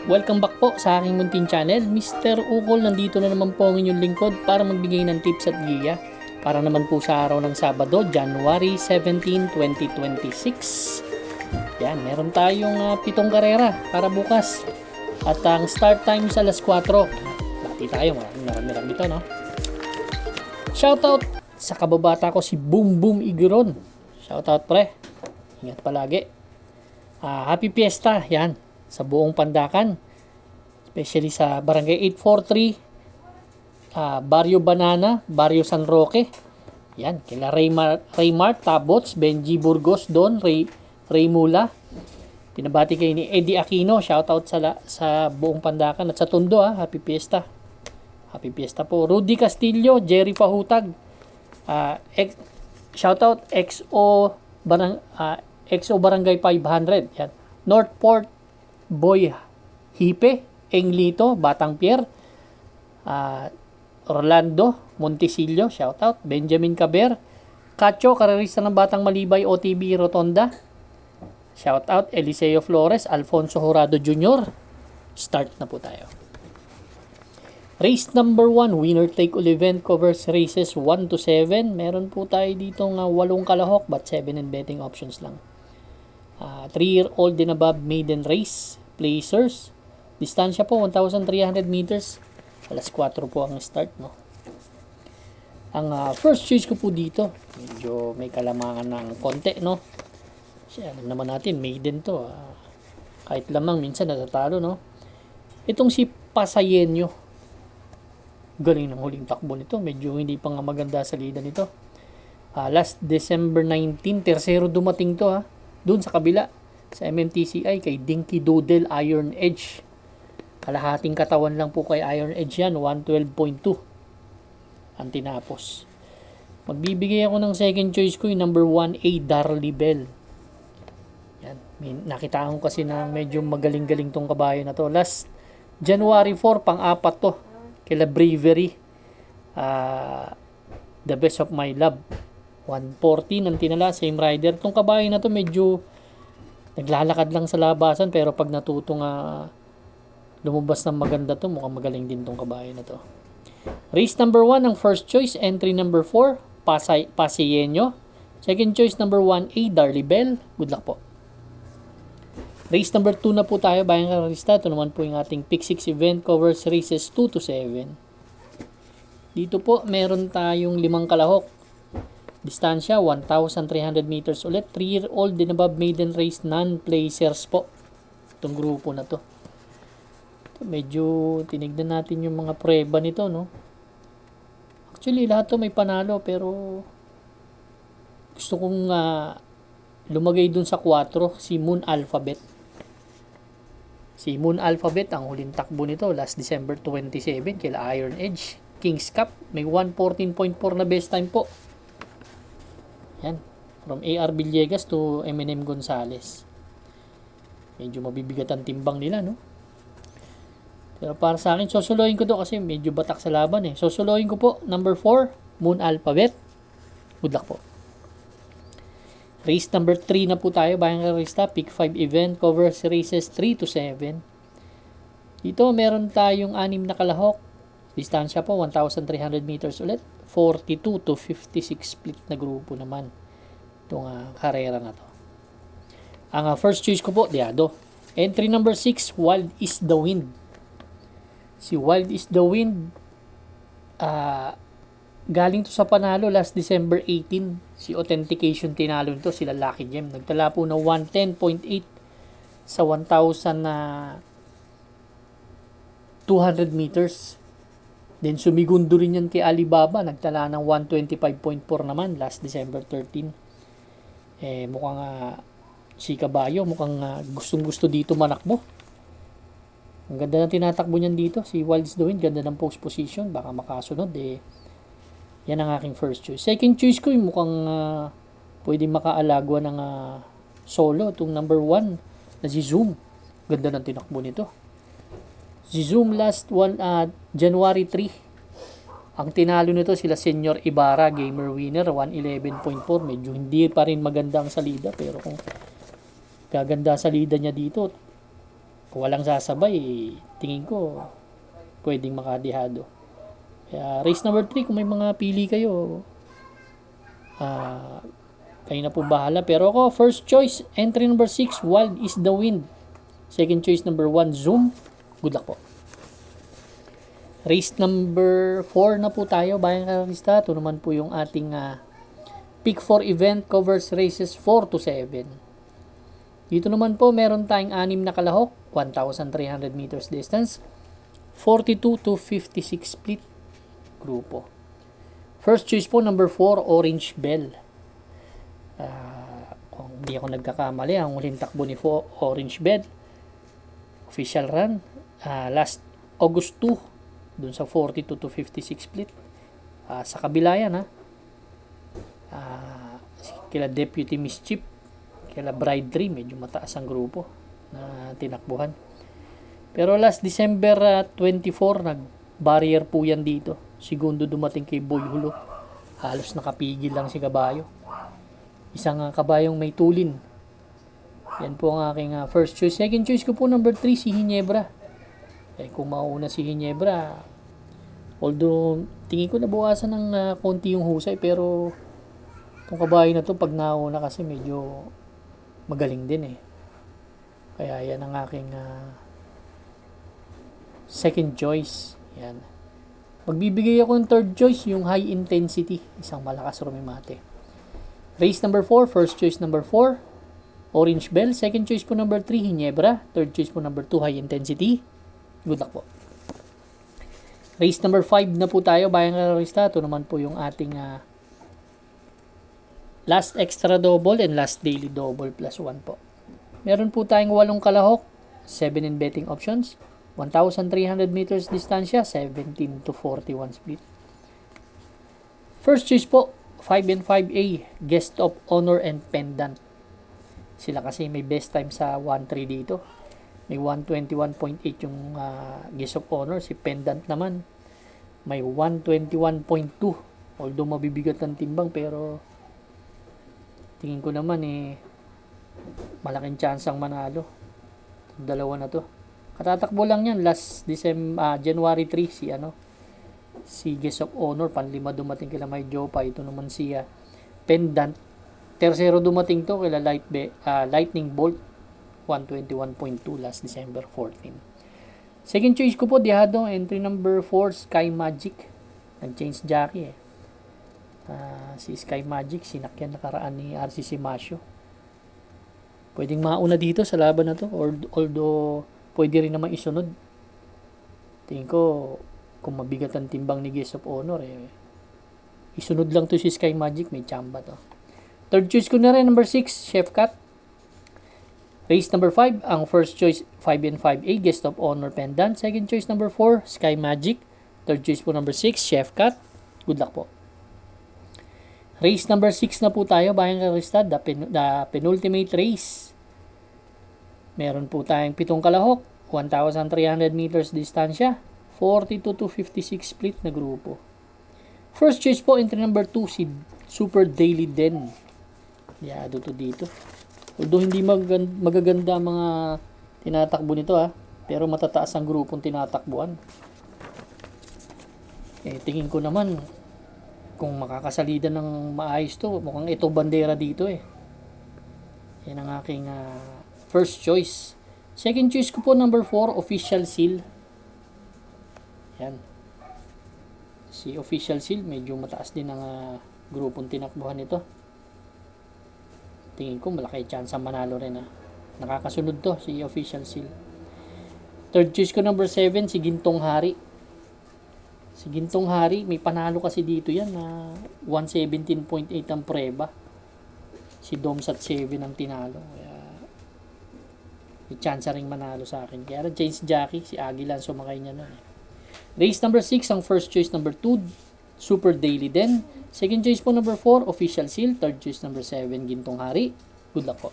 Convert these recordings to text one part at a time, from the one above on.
Welcome back po sa aking munting channel. Mr. Ukol, nandito na naman po ang inyong lingkod para magbigay ng tips at giya para naman po sa araw ng Sabado, January 17, 2026. Yan, meron tayong 7 karera para bukas. At ang start time sa alas 4. Bati tayo, marami ito, no? Shoutout sa kababata ko si Boom Boom Iguron. Shoutout pre. Ingat palagi. Happy Fiesta, yan, sa buong Pandakan. Especially sa Barangay 843, Barrio Banana, Barrio San Roque. Yan, kila Raymart, Tabots, Benji Burgos, Don, Ray Mula. Pinabati kayo ni Eddie Aquino. Shoutout sa buong Pandakan at sa Tondo. Happy Fiesta. Happy Fiesta po. Rudy Castillo, Jerry Pahutag. Shoutout XO Barangay 500. Yan. Northport, Boy Hipe, Englito, Batang Pier, Orlando, Montesillo, shoutout, Benjamin Caber, Cacho, karerista ng Batang Malibay, OTB Rotonda, shoutout, Eliseo Flores, Alfonso Jurado Jr. Start na po tayo. Race number 1, winner take all event, covers races 1 to 7. Meron po tayo dito ng 8 kalahok but 7 and betting options lang. 3-year-old and above maiden race, placers. Distansya po 1,300 meters. Alas 4 po ang start, no? Ang first choice ko po dito, medyo may kalamangan ng konti, no? Kasi alam naman natin, maiden to. Kahit lamang minsan natatalo, no? Itong si Pasayenyo. Galing ng huling takbo nito. Medyo hindi pa nga maganda sa lidan nito. Last December 19, tersero dumating to, doon sa kabila, sa MMTCI, kay Dinky Doodle Iron Edge. Kalahating katawan lang po kay Iron Edge yan, 112.2 ang tinapos. Magbibigay ako ng second choice ko, yung number 1A, Darly Bell. Yan. Nakita ko kasi na medyo magaling-galing tong kabayo na to. Last January 4, pang-apat to, kila Bravery. The Best of My Love. 140 ng tinala, same rider. Tong kabayo na to medyo naglalakad lang sa labasan, pero pag natutong lumabas ng maganda to, mukhang magaling din tong kabayo na to. Race number 1 ang first choice, entry number 4, Paseño. Second choice number 1A, Darly Bell. Good luck po. Race number 2 na po tayo, bayang karista. Ito naman po yung ating pick 6 event, covers races 2 to 7. Dito po, meron tayong 5 kalahok. Distansya, 1,300 meters ulit. 3-year-old and above maiden race, non-placers po. Itong grupo na to. Medyo tinignan natin yung mga prueba nito, no? Actually, lahat to may panalo, pero gusto kong lumagay dun sa 4, si Moon Alphabet. Si Moon Alphabet, ang huling takbo nito, last December 27, kila Iron Edge. Kings Cup, may 114.4 na best time po. Yan, from AR Villegas to M&M Gonzales. Medyo mabibigat ang timbang nila, no? Pero para sa akin, susuloyin ko to kasi medyo batak sa laban, eh. Susuloyin ko po, number 4, Moon Alphabet. Good luck po. Race number 3 na po tayo, bayang karista. Pick 5 event, covers races 3 to 7. Dito, meron tayong 6 na kalahok. Distansya po, 1,300 meters ulit. 42 to 56 split na grupo naman itong karera na to. Ang first choice ko po, Diado. Entry number 6, Wild is the Wind. Si Wild is the Wind, galing to sa panalo last December 18. Si Authentication tinalo nito, sila Lucky Gem. Nagtala po ng 110.8 sa 1,200 meters. Then sumigundo rin yan kay Alibaba, nagtala ng 125.4 naman last December 13. Mukhang si Kabayo, mukhang gustong-gusto dito manakbo. Ang ganda ng tinatakbo niyan dito, si Wild is the Wind, ganda ng post position, baka makasunod yan ang aking first choice. Second choice ko, yung mukhang pwedeng makaalagwa ng solo, itong number 1 na si Zoom. Ganda ng tinakbo nito. Si Zoom last January 3. Ang tinalo nito sila Senior Ibarra, gamer winner, 111.4. Medyo hindi pa rin maganda ang salida, pero kung gaganda salida niya dito, walang sasabay, tingin ko, pwedeng makadihado. Kaya race number 3, kung may mga pili kayo, kayo na po bahala. Pero ako, first choice, entry number 6, Wild is the Wind. Second choice number 1, Zoom. Good luck po. Race number 4 na po tayo, Bayang Karista. Ito naman po yung ating Pick 4 event, covers races 4 to 7. Dito naman po, meron tayong 6 na kalahok, 1,300 meters distance, 42 to 56 split grupo. First choice po, number 4, Orange Bell. Kung hindi ako nagkakamali, ang huling takbo ni Orange Bell, official run, last August 2, dun sa 42 to 56 split. Sa kabila yan, kila Deputy Mischief, kila Bride 3, medyo mataas ang grupo na tinakbuhan. Pero last December 24, nag-barrier po yan dito. Segundo dumating kay Boy Hulo. Halos nakapigil lang si kabayo. Isang kabayong may tulin. Yan po ang aking first choice. Second choice ko po, number 3, si Ginebra. Kung mauna si Ginebra, although tingin ko nabawasan ng konti yung husay, pero itong kabayo na to, pag nauna kasi medyo magaling din Kaya yan ang aking second choice. Yan. Magbibigay ako ng third choice, yung high intensity. Isang malakas rumimate. Race number 4, first choice number 4, Orange Bell. Second choice po number 3, Ginebra. Third choice po number 2, high intensity. Good luck po. Race number 5 na po tayo, Bayang Karista. Ito naman po yung ating last extra double and last daily double plus 1 po. Meron po tayong 8 kalahok, 7 in betting options, 1,300 meters distansya, 17 to 41 split. First choice po, 5 and 5A, Guest of Honor and Pendant. Sila kasi may best time sa 1-3 dito. May 121.8 yung Guest of Honor. Si Pendant naman, may 121.2. Although mabibigat ang timbang, pero tingin ko naman malaking chance ang manalo. Dalawa na to. Katatakbo lang yan. Last January 3, si Guest of Honor, panlima dumating kila May Jopa. Ito naman si Pendant. Tercero dumating to kila Lightning Bolt, 121.2 last December 14. Second choice ko po, dihado, entry number 4, Sky Magic. Nag-change jockey si Sky Magic, sinakyan nakaraan ni RCC Masio. Pwedeng mauna dito sa laban na to, although pwede rin naman isunod. Tingin ko, kung mabigat ang timbang ni Guest of Honor, isunod lang to si Sky Magic, may chamba to. Third choice ko na rin, number 6, Chef Cat. Race number 5, ang first choice, 5 and 5A, Guest of Honor Pendant. Second choice, number 4, Sky Magic. Third choice po, number 6, Chef Cat. Good luck po. Race number 6 na po tayo, Bayang Karista, the penultimate race. Meron po tayong 7 kalahok, 1,300 meters distansya, 42 to 56 split na grupo. First choice po, entry number 2, si Super Daily Den. Yado to dito. Although hindi magaganda mga tinatakbo nito pero matataas ang grupong tinatakbuhan. Tingin ko naman, kung makakasalida ng maayos to, mukhang ito bandera dito Yan ang aking first choice. Second choice ko po, number 4, Official Seal. Yan. Si Official Seal, medyo mataas din ang grupong tinakbuhan nito. Tingin ko malaki chance ang manalo rin Nakakasunod to, si Official Seal. Third choice ko, number 7, si Gintong Hari. Si Gintong Hari, may panalo kasi dito yan 117.8 ang preba. Si Domsat 7 ang tinalo. Kaya may chance ring manalo sa akin. Kaya James Jackie, si Aguilan sumakay niya Race number 6, ang first choice number 2, Super Daily Den. Second choice po number 4, Official Seal. Third choice number 7, Gintong Hari. Good luck po.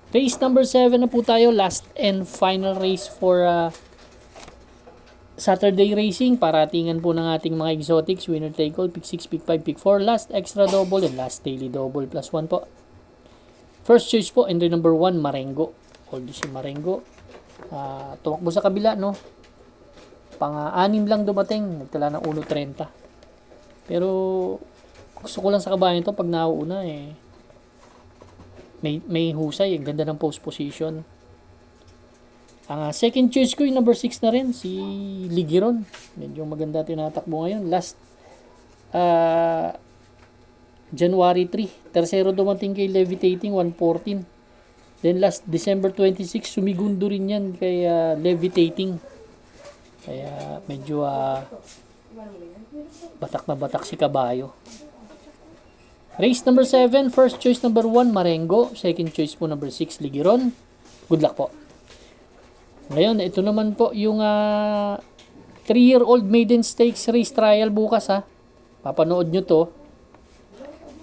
Race number 7 na po tayo, last and final race for Saturday racing. Paratingan po ng ating mga exotics, winner take all, pick 6, pick 5, pick 4, last extra double and last daily double plus 1 po. First choice po, entry number 1, Marengo. Although si Marengo, Tumakbo sa kabila, no? Pang-anim lang dumating, nagtala ng 1.30. Pero gusto ko lang sa kabayan ito pag nauuna may husay, ang ganda ng post position. Ang second choice ko yung number 6 na rin, si Ligiron. Medyo maganda tinatakbo ngayon. Last January 3, tersero dumating kay Levitating, 114. Then last December 26, sumigundo rin yan kay Levitating. Kaya medyo batak na batak si kabayo. Race number 7, first choice number 1, Marengo. Second choice po number 6, Ligiron. Good luck po. Ngayon, ito naman po yung 3-year-old maiden stakes race trial bukas ha. Papanood nyo to.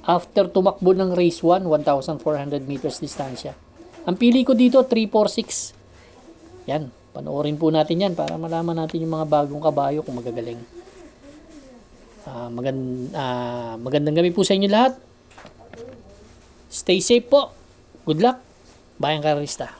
After tumakbo ng race 1, 1,400 meters distansya. Ang pili ko dito, 346. Yan, panoorin po natin yan para malaman natin yung mga bagong kabayo kung magagaling. Magandang gabi po sa inyo lahat. Stay safe po. Good luck. Bayang Karista.